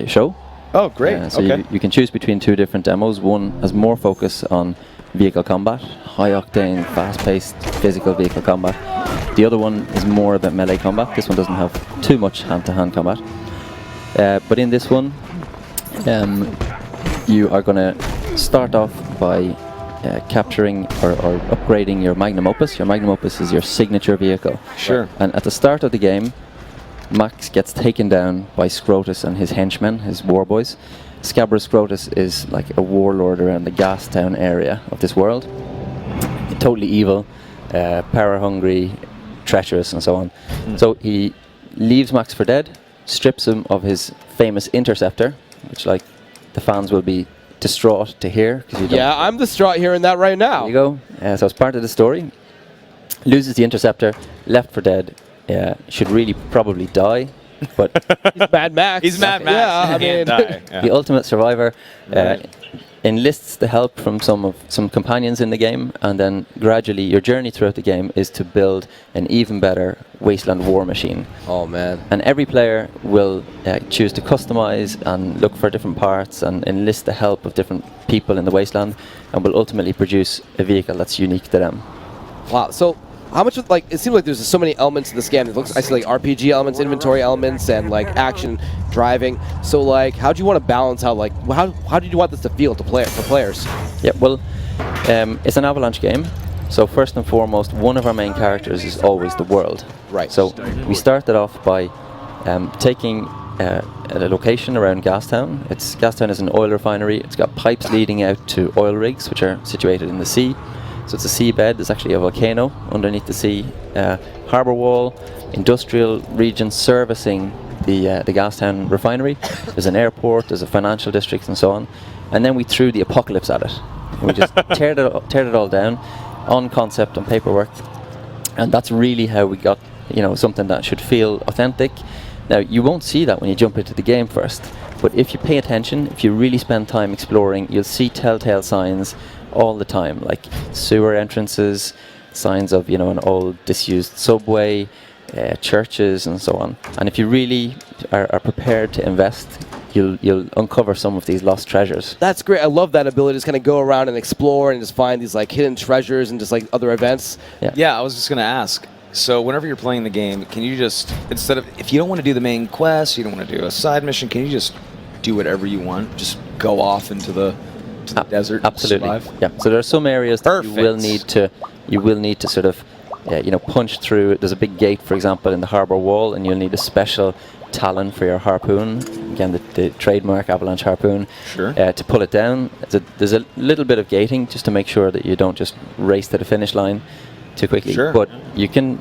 show. Oh, great. So you can choose between 2 different demos. One has more focus on vehicle combat, high-octane, fast-paced physical vehicle combat. The other one is more about melee combat. This one doesn't have too much hand-to-hand combat. But in this one, you are going to start off by capturing or upgrading your Magnum Opus. Your Magnum Opus is your signature vehicle. Sure. And at the start of the game, Max gets taken down by Scrotus and his henchmen, his war boys. Scabrous Scrotus is like a warlord around the Gastown area of this world. Totally evil, power-hungry, treacherous, and so on. So he leaves Max for dead, strips him of his famous interceptor, which like the fans will be distraught to hear. Yeah, I'm distraught hearing that right now. There you go. So it's part of the story. Loses the interceptor, left for dead. Should really probably die, but he's Mad Max. He's Mad Max. Yeah, I mean, the ultimate survivor. Enlists the help from some companions in the game, and then gradually your journey throughout the game is to build an even better wasteland war machine. Oh man. And every player will choose to customize and look for different parts and enlist the help of different people in the wasteland, and will ultimately produce a vehicle that's unique to them. Wow. So how much of, like, it seems like there's so many elements in this game. It looks, I see like RPG elements, inventory elements, and like action, driving. So like, how do you want to balance out, like, how do you want this to feel to for players? Yeah, well, it's an Avalanche game. So first and foremost, one of our main characters is always the world. Right. So we started off by taking a location around Gastown. Gastown is an oil refinery. It's got pipes leading out to oil rigs, which are situated in the sea. So it's a seabed. There's actually a volcano underneath the sea. Harbour wall, industrial region servicing the Gastown refinery. There's an airport, there's a financial district, and so on. And then we threw the apocalypse at it. And we just teared it all down on concept, on paperwork. And that's really how we got, something that should feel authentic. Now, you won't see that when you jump into the game first. But if you pay attention, if you really spend time exploring, you'll see telltale signs all the time, like sewer entrances, signs of an old disused subway, churches, and so on. And if you really are prepared to invest, you'll uncover some of these lost treasures. That's great. I love that ability to just kind of go around and explore and just find these like hidden treasures and just like other events. Yeah, I was just gonna ask. So whenever you're playing the game, can you just, instead of, if you don't want to do the main quest, you don't want to do a side mission, can you just do whatever you want? Just go off into the desert. Absolutely. And survive? Yeah. So there are some areas that you will need to sort of punch through. There's a big gate, for example, in the harbour wall, and you'll need a special talon for your harpoon. Again, the trademark Avalanche harpoon. Sure. To pull it down. There's a little bit of gating just to make sure that you don't just race to the finish line too quickly. Sure. But you can.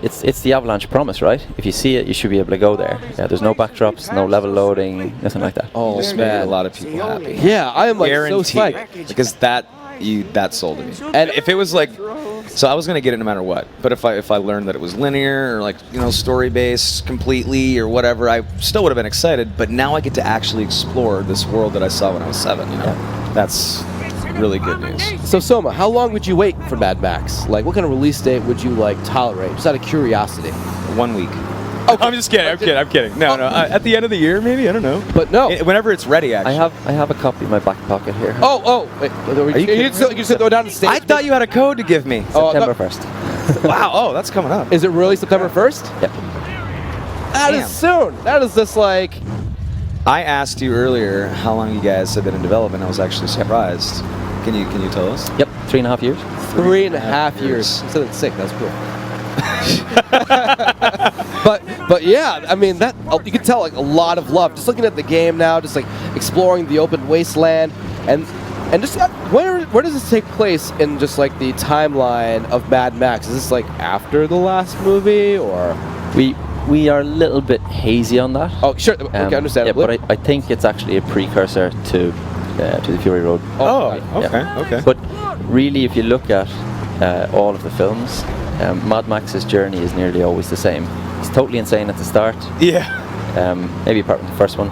It's the Avalanche promise, right? If you see it, you should be able to go there. Yeah, there's no backdrops, no level loading, nothing like that. Oh, Just made a lot of people happy. Yeah, I am like so Guaranteed. psyched. Because that sold me. And if it was like, so I was gonna get it no matter what. But if I learned that it was linear or like story based completely or whatever, I still would have been excited. But now I get to actually explore this world that I saw when I was 7. That's really good news. So Soma, how long would you wait for Mad Max? Like, what kind of release date would you like tolerate? Just out of curiosity. 1 week. Okay. I'm just kidding. I'm kidding. No. At the end of the year, maybe. I don't know. But no. Whenever it's ready, actually. I have a copy in my back pocket here. Wait, you just throw down the stage. I thought you had a code to give me. September 1st. Wow. Oh, that's coming up. Is it really September 1st? Yep. That is soon. That is just like. I asked you earlier how long you guys have been in development. I was actually surprised. Can you tell us? Yep, 3.5 years. 3.5 years. Instead of 6, that's cool. but yeah, I mean that you can tell like a lot of love. Just looking at the game now, just like exploring the open wasteland, and just where does this take place in just like the timeline of Mad Max? Is this like after the last movie, or we are a little bit hazy on that? Oh, sure. Okay, understandably. Yeah, but I think it's actually a precursor to the Fury Road. Okay. But really, if you look at all of the films, Mad Max's journey is nearly always the same. He's totally insane at the start. Yeah. Maybe apart from the first one.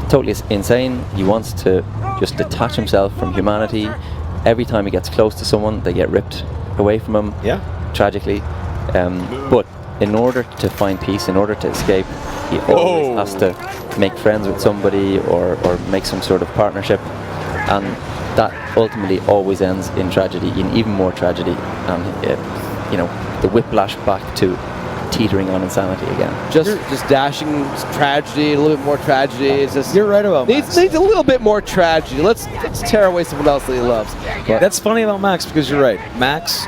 Totally insane. He wants to just detach himself from humanity. Every time he gets close to someone, they get ripped away from him. Yeah. Tragically. But in order to find peace, in order to escape, he always has to make friends with somebody or make some sort of partnership, and that ultimately always ends in tragedy, in even more tragedy, and you know, the whiplash back to teetering on insanity again. Just dashing tragedy, a little bit more tragedy. It's just You're right about Max. needs a little bit more tragedy. Let's tear away someone else that he loves. But That's funny about Max, because you're right. Max,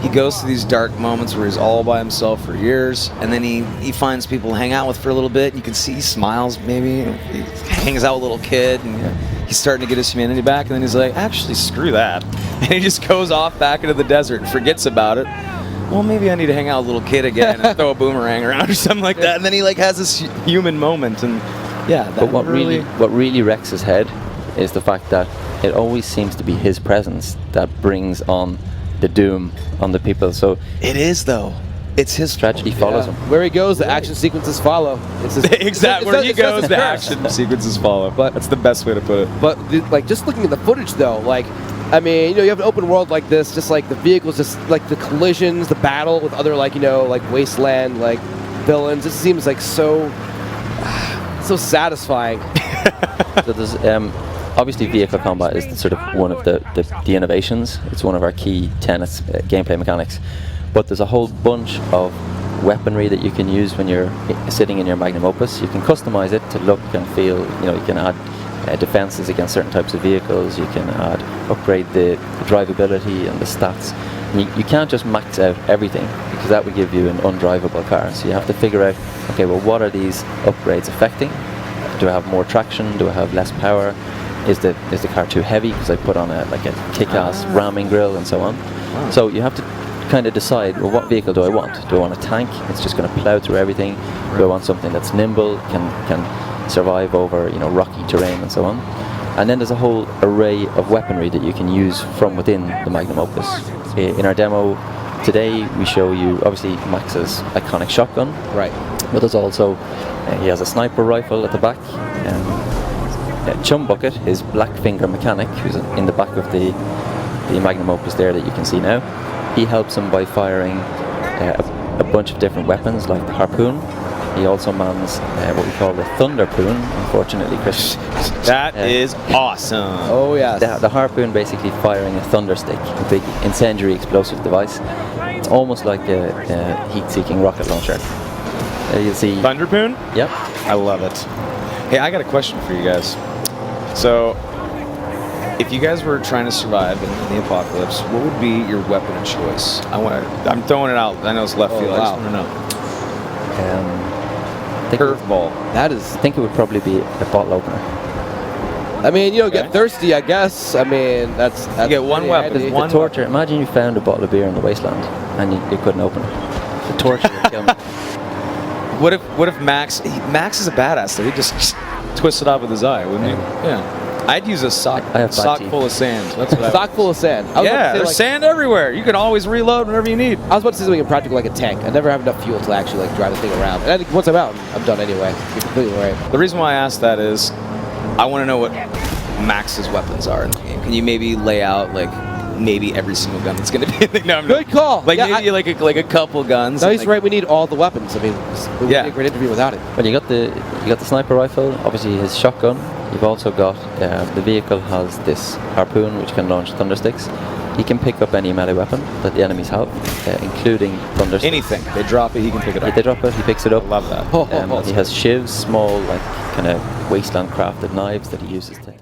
he goes through these dark moments where he's all by himself for years, and then he finds people to hang out with for a little bit. You can see he smiles, maybe. He hangs out with a little kid, and he's starting to get his humanity back, and then he's like, actually, screw that. And he just goes off back into the desert and forgets about it. Well, maybe I need to hang out with a little kid again and throw a boomerang around or something like that. And then he like has this human moment, and yeah. But what really wrecks his head is the fact that it always seems to be his presence that brings on the doom on the people. So it is though. It's his tragedy follows him. Where he goes, the action sequences follow. It's his, exactly where he goes, the action sequences follow. But that's the best way to put it. But like just looking at the footage though, like. I mean, you know, you have an open world like this, just like the vehicles, just like the collisions, the battle with other, like, you know, like wasteland, like villains. It seems like so satisfying. So there's obviously vehicle combat is sort of one of the innovations. It's one of our key tenets, gameplay mechanics. But there's a whole bunch of weaponry that you can use when you're sitting in your magnum opus. You can customize it to look and feel. You know, you can add defenses against certain types of vehicles. You can upgrade the drivability and the stats. And you can't just max out everything, because that would give you an undrivable car. So you have to figure out, okay, well, what are these upgrades affecting? Do I have more traction? Do I have less power? Is the car too heavy because I put on a kick-ass ramming grille and so on? Wow. So you have to kind of decide, well, what vehicle do I want? Do I want a tank? It's just going to plow through everything. Do I want something that's nimble, can survive over, you know, rocky terrain and so on? And then there's a whole array of weaponry that you can use from within the magnum opus. In our demo today, we show you obviously Max's iconic shotgun. Right. But there's also he has a sniper rifle at the back. Chum Bucket, his black finger mechanic, who's in the back of the magnum opus there that you can see now. He helps him by firing a bunch of different weapons, like the harpoon. He also mans what we call the Thunderpoon, unfortunately, Chris. That is awesome. Oh, yes. The harpoon basically firing a thunderstick, a big incendiary explosive device. It's almost like a heat-seeking rocket launcher. You'll see... Thunderpoon? Yep. I love it. Hey, I got a question for you guys. So, if you guys were trying to survive in the apocalypse, what would be your weapon of choice? I'm throwing it out. I know it's left field. I just want to know. Curveball. I think it would probably be a bottle opener. I mean, you know, get thirsty, I guess. I mean, that's you get one weapon. The torture. Imagine you found a bottle of beer in the wasteland and you couldn't open it. The torture would kill me. What if Max is a badass though? He just twists it off with his eye, wouldn't he? Yeah. I'd use a sock full of sand. That's what sock full of sand. Yeah, there's sand everywhere. You can always reload whenever you need. I was about to say something impractical like a tank. I never have enough fuel to actually like drive the thing around. And I think once I'm out, I'm done anyway. You're completely right. The reason why I asked that is I want to know what Max's weapons are in the game. Can you maybe lay out like maybe every single gun that's going to be? No, good call. Like maybe like a couple guns. No, he's right. We need all the weapons. I mean, it would be a great interview without it. Well, you got the sniper rifle. Obviously, his shotgun. You've also got the vehicle has this harpoon which can launch thundersticks. He can pick up any melee weapon that the enemies have, including thundersticks. Anything. They drop it, he can pick it up. Yeah, they drop it, he picks it up. I love that. He has shivs, small, like kind of wasteland crafted knives that he uses to